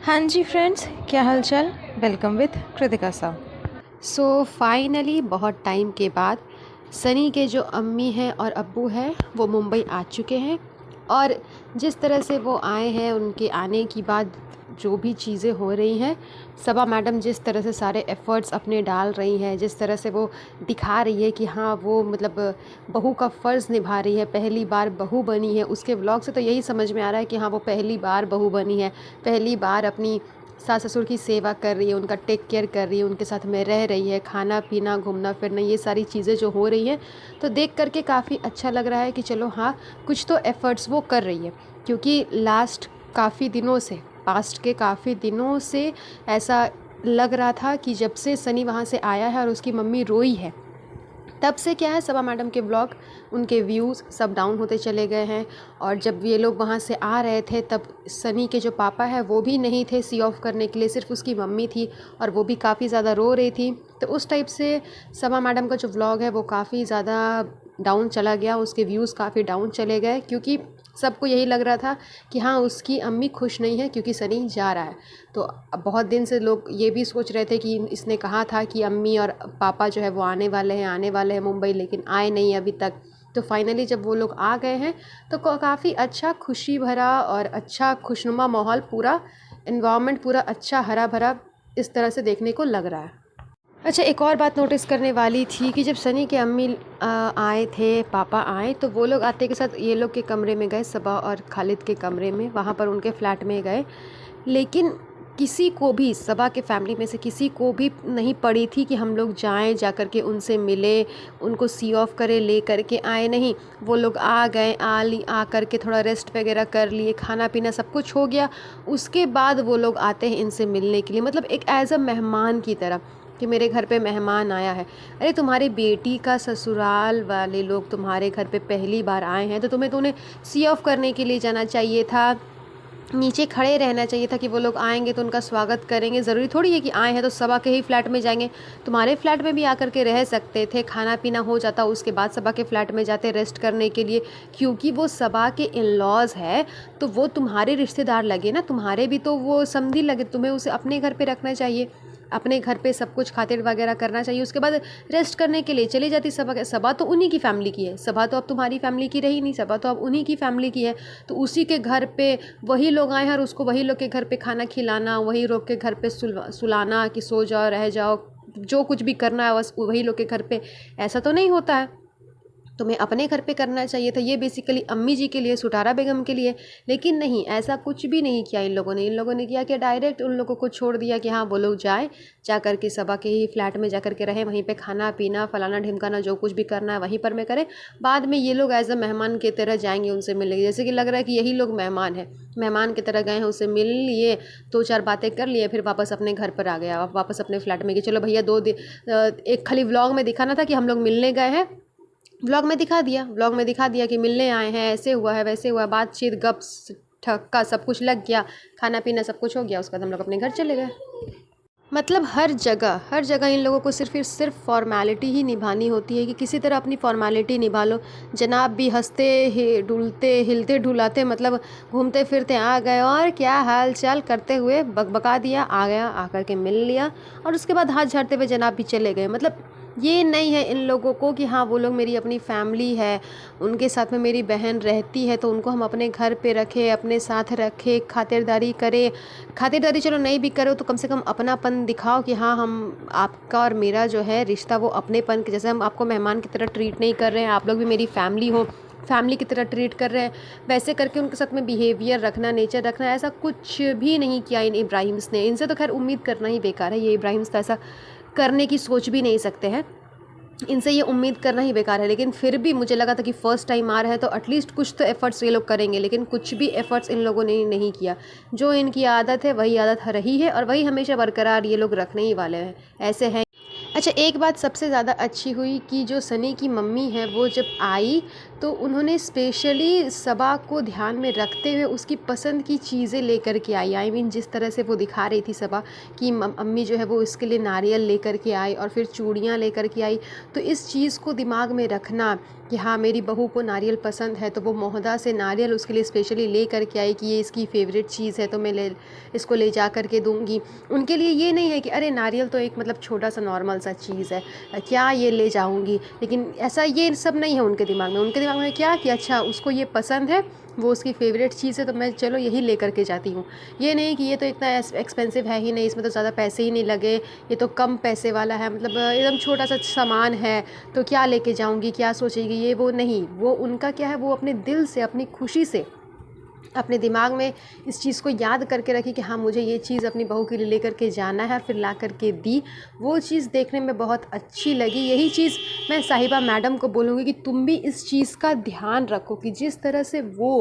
हाँ जी फ्रेंड्स, क्या हाल चाल। वेलकम विद कृतिका साहब। सो फाइनली बहुत टाइम के बाद सनी के जो अम्मी हैं और अब्बू हैं वो मुंबई आ चुके हैं। और जिस तरह से वो आए हैं, उनके आने की बाद जो भी चीज़ें हो रही हैं, सबा मैडम जिस तरह से सारे एफ़र्ट्स अपने डाल रही हैं, जिस तरह से वो दिखा रही है कि हाँ वो मतलब बहू का फ़र्ज़ निभा रही है, पहली बार बहू बनी है। उसके व्लॉग से तो यही समझ में आ रहा है कि हाँ वो पहली बार बहू बनी है, पहली बार अपनी सास ससुर की सेवा कर रही है, उनका टेक केयर कर रही है, उनके साथ में रह रही है, खाना पीना घूमना फिरना ये सारी चीज़ें जो हो रही हैं, तो देख करके काफ़ी अच्छा लग रहा है कि चलो हाँ कुछ तो एफ़र्ट्स वो कर रही है। क्योंकि लास्ट काफ़ी दिनों से, पास्ट के काफ़ी दिनों से ऐसा लग रहा था कि जब से सनी वहाँ से आया है और उसकी मम्मी रोई है, तब से क्या है सबा मैडम के ब्लॉग, उनके व्यूज़ सब डाउन होते चले गए हैं। और जब ये लोग वहाँ से आ रहे थे तब सनी के जो पापा हैं वो भी नहीं थे सी ऑफ करने के लिए, सिर्फ उसकी मम्मी थी और वो भी काफ़ी ज़्यादा रो रही थी। तो उस टाइप से सबा मैडम का जो व्लॉग है वो काफ़ी ज़्यादा डाउन चला गया, उसके व्यूज़ काफ़ी डाउन चले गए। क्योंकि सबको यही लग रहा था कि हाँ उसकी अम्मी खुश नहीं है क्योंकि सनी जा रहा है। तो अब बहुत दिन से लोग ये भी सोच रहे थे कि इसने कहा था कि अम्मी और पापा जो है वो आने वाले हैं मुंबई, लेकिन आए नहीं अभी तक। तो फाइनली जब वो लोग आ गए हैं तो काफ़ी अच्छा खुशी भरा और अच्छा खुशनुमा माहौल, पूरा इन्वामेंट पूरा अच्छा हरा भरा इस तरह से देखने को लग रहा है। अच्छा, एक और बात नोटिस करने वाली थी कि जब सनी के अम्मी आए थे, पापा आए, तो वो लोग आते के साथ ये लोग के कमरे में गए, सबा और खालिद के कमरे में, वहाँ पर उनके फ्लैट में गए। लेकिन किसी को भी, सबा के फैमिली में से किसी को भी नहीं पड़ी थी कि हम लोग जाएं, जा कर के उनसे मिले, उनको सी ऑफ करें, ले कर के आए। नहीं, वो लोग आ गए, आ कर के थोड़ा रेस्ट वगैरह कर लिए, खाना पीना सब कुछ हो गया। उसके बाद वो लोग आते हैं इनसे मिलने के लिए, मतलब एक एज अ मेहमान की तरह कि मेरे घर पे मेहमान आया है। अरे तुम्हारी बेटी का ससुराल वाले लोग तुम्हारे घर पे पहली बार आए हैं, तो तुम्हें तो उन्हें सी ऑफ करने के लिए जाना चाहिए था, नीचे खड़े रहना चाहिए था कि वो लोग आएंगे तो उनका स्वागत करेंगे। ज़रूरी थोड़ी है कि आए हैं तो सबा के ही फ्लैट में जाएंगे, तुम्हारे फ्लैट में भी आकर के रह सकते थे, खाना पीना हो जाता, उसके बाद सबा के फ्लैट में जाते रेस्ट करने के लिए। क्योंकि वो सबा के इन लॉज है तो वो तुम्हारे रिश्तेदार लगे ना, तुम्हारे भी तो वो समधी लगे, तुम्हें उसे अपने घर पर रखना चाहिए, अपने घर पे सब कुछ खातिर वगैरह करना चाहिए। उसके बाद रेस्ट करने के लिए चली जाती सबा। सबा तो उन्हीं की फैमिली की है, सबा तो अब तुम्हारी फैमिली की रही नहीं, सबा तो अब उन्हीं की फैमिली की है। तो उसी के घर पे वही लोग आए हैं और उसको वही लोग के घर पे खाना खिलाना, वही लोग के घर पे सुलाना कि सो जाओ रह जाओ, जो कुछ भी करना है बस वही लोग के घर पे। ऐसा तो नहीं होता है, तुम्हें अपने घर पे करना चाहिए था। ये बेसिकली अम्मी जी के लिए, सुटारा बेगम के लिए। लेकिन नहीं, ऐसा कुछ भी नहीं किया इन लोगों ने। इन लोगों ने किया कि डायरेक्ट उन लोगों को छोड़ दिया कि हाँ वो लोग जाए, जा कर के सबा के ही फ्लैट में जा कर के रहें, वहीं पे खाना पीना फलाना ढिमकाना जो कुछ भी करना है वहीं पर मैं करें। बाद में ये लोग एज अ मेहमान की तरह जाएंगे उनसे मिलेंगे, जैसे कि लग रहा है कि यही लोग मेहमान हैं, मेहमान की तरह गए हैं, उससे मिल लिए, दो चार बातें कर लिए, फिर वापस अपने घर पर आ गया, वापस अपने फ्लैट में कि चलो भैया एक खाली व्लॉग में दिखाना था कि हम लोग मिलने गए हैं, व्लॉग में दिखा दिया कि मिलने आए हैं, ऐसे हुआ है वैसे हुआ है, बातचीत गप ठक्का सब कुछ लग गया, खाना पीना सब कुछ हो गया, उसके बाद हम लोग अपने घर चले गए। मतलब हर जगह इन लोगों को सिर्फ फॉर्मेलिटी ही निभानी होती है कि किसी तरह अपनी फॉर्मेलिटी निभा लो। जनाब भी हंसते डुलते हिलते ढुलाते, मतलब घूमते फिरते आ गए और क्या हाल चाल करते हुए बकबका दिया, आ गया, आकर के मिल लिया और उसके बाद हाथ झाड़ते हुए जनाब भी चले गए। मतलब ये नहीं है इन लोगों को कि हाँ वो लोग मेरी अपनी फैमिली है, उनके साथ में मेरी बहन रहती है तो उनको हम अपने घर पे रखें, अपने साथ रखें, खातिरदारी करें। खातिरदारी चलो नहीं भी करो तो कम से कम अपनापन दिखाओ कि हाँ हम, आपका और मेरा जो है रिश्ता वो अपनेपन के जैसे, हम आपको मेहमान की तरह ट्रीट नहीं कर रहे हैं, आप लोग भी मेरी फैमिली हो, फैमिली की तरह ट्रीट कर रहे हैं, वैसे करके उनके साथ में बिहेवियर रखना, नेचर रखना, ऐसा कुछ भी नहीं किया इन इब्राहिम्स ने। इनसे तो खैर उम्मीद करना ही बेकार है, ये इब्राहिम्स तो ऐसा करने की सोच भी नहीं सकते हैं, इनसे ये उम्मीद करना ही बेकार है। लेकिन फिर भी मुझे लगा था कि फ़र्स्ट टाइम आ रहा है तो एटलीस्ट कुछ तो एफ़र्ट्स ये लोग करेंगे, लेकिन कुछ भी एफ़र्ट्स इन लोगों ने नहीं किया। जो इनकी आदत है वही आदत रही है और वही हमेशा बरकरार ये लोग रखने ही वाले हैं, ऐसे हैं। अच्छा, एक बात सबसे ज़्यादा अच्छी हुई कि जो सनी की मम्मी है वो जब आई तो उन्होंने स्पेशली सबा को ध्यान में रखते हुए उसकी पसंद की चीज़ें लेकर के आई। आई मीन जिस तरह से वो दिखा रही थी सबा कि अम्मी जो है वो इसके लिए नारियल लेकर के आई और फिर चूड़ियाँ लेकर के आई। तो इस चीज़ को दिमाग में रखना कि हाँ मेरी बहू को नारियल पसंद है, तो वो मोहदा से नारियल उसके लिए स्पेशली ले करके आई कि ये इसकी फ़ेवरेट चीज़ है तो मैं इसको ले जा कर के दूँगी। उनके लिए ये नहीं है कि अरे नारियल तो एक मतलब छोटा सा नॉर्मल सा चीज़ है, क्या ये ले जाऊँगी, लेकिन ऐसा ये सब नहीं है उनके दिमाग में। उनके दिमाग में क्या कि अच्छा उसको ये पसंद है, वो उसकी फ़ेवरेट चीज़ है, तो मैं चलो यही ले करके जाती हूँ। ये नहीं कि ये तो इतना एक्सपेंसिव है ही नहीं, इसमें तो ज़्यादा पैसे ही नहीं लगे, ये तो कम पैसे वाला है, मतलब एकदम छोटा सा सामान है तो क्या लेके जाऊँगी, क्या सोचेगी, ये वो नहीं। वो उनका क्या है, वो अपने दिल से अपनी खुशी से अपने दिमाग में इस चीज़ को याद करके रखी कि हाँ मुझे ये चीज़ अपनी बहू के लिए लेकर के जाना है, फिर ला करके दी। वो चीज़ देखने में बहुत अच्छी लगी। यही चीज़ मैं साहिबा मैडम को बोलूँगी कि तुम भी इस चीज़ का ध्यान रखो कि जिस तरह से वो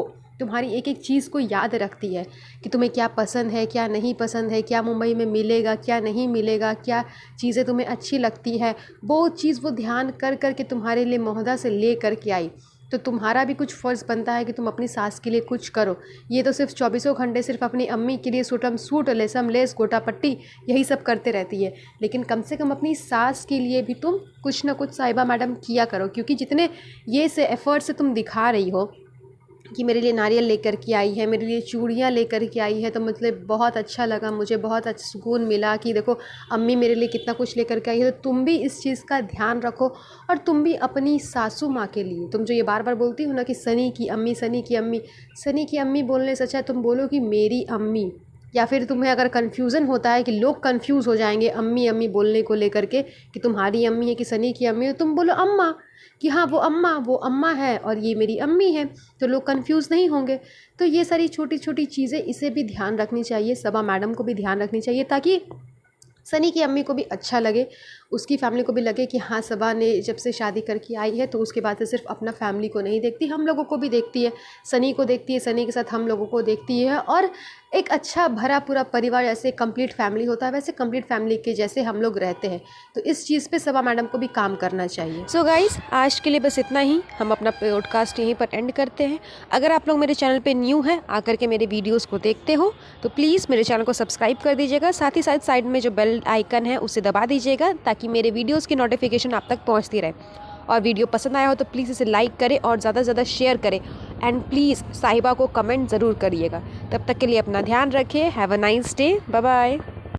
तुम्हारी एक एक चीज़ को याद रखती है कि तुम्हें क्या पसंद है, क्या नहीं पसंद है, क्या मुंबई में मिलेगा, क्या नहीं मिलेगा, क्या चीज़ें तुम्हें अच्छी लगती है, वो चीज़ वो ध्यान कर कर के तुम्हारे लिए मोहदा से ले कर के आई। तो तुम्हारा भी कुछ फ़र्ज़ बनता है कि तुम अपनी सास के लिए कुछ करो। ये तो सिर्फ 24 घंटे सिर्फ अपनी अम्मी के लिए सूटम सूट, लेसम लेस, गोटा पट्टी यही सब करते रहती है, लेकिन कम से कम अपनी सास के लिए भी तुम कुछ ना कुछ साहिबा मैडम किया करो। क्योंकि जितने ये से एफ़र्ट से तुम दिखा रही हो कि मेरे लिए नारियल लेकर के आई है, मेरे लिए चूड़ियाँ लेकर के आई है, तो मतलब बहुत अच्छा लगा, मुझे बहुत अच्छा सुकून मिला कि देखो अम्मी मेरे लिए कितना कुछ लेकर के आई है। तो तुम भी इस चीज़ का ध्यान रखो और तुम भी अपनी सासू माँ के लिए, तुम जो ये बार बार बोलती हो ना कि सनी की अम्मी, सनी की अम्मी, सनी की अम्मी बोलने से अच्छा तुम बोलो कि मेरी अम्मी। या फिर तुम्हें अगर कन्फ्यूज़न होता है कि लोग कन्फ्यूज़ हो जाएंगे अम्मी अम्मी बोलने को लेकर के कि तुम्हारी अम्मी है कि सनी की अम्मी है, तो तुम बोलो अम्मा, कि हाँ वो अम्मा है और ये मेरी अम्मी है, तो लोग कंफ्यूज नहीं होंगे। तो ये सारी छोटी छोटी चीज़ें इसे भी ध्यान रखनी चाहिए, सबा मैडम को भी ध्यान रखनी चाहिए, ताकि सनी की अम्मी को भी अच्छा लगे, उसकी फैमिली को भी लगे कि हाँ सबा ने जब से शादी करके आई है तो उसके बाद से सिर्फ अपना फैमिली को नहीं देखती, हम लोगों को भी देखती है, सनी को देखती है, सनी के साथ हम लोगों को देखती है, और एक अच्छा भरा पूरा परिवार जैसे कंप्लीट फैमिली होता है वैसे कंप्लीट फैमिली के जैसे हम लोग रहते हैं। तो इस चीज़ पे सबा मैडम को भी काम करना चाहिए। सो गाइस, आज के लिए बस इतना ही। हम अपना पॉडकास्ट यहीं पर एंड करते हैं। अगर आप लोग मेरे चैनल पे न्यू हैं, आकर के मेरे वीडियोस को देखते हो तो प्लीज़ मेरे चैनल को सब्सक्राइब कर दीजिएगा। साथ ही साथ साइड में जो बेल आइकन है उसे दबा दीजिएगा ताकि मेरे वीडियोज़ की नोटिफिकेशन आप तक पहुँचती रहे। और वीडियो पसंद आया हो तो प्लीज़ इसे लाइक करें और ज़्यादा से ज़्यादा शेयर करें, एंड प्लीज़ साहिबा को कमेंट ज़रूर करिएगा। तब तक के लिए अपना ध्यान रखें। Have a nice day. Bye bye.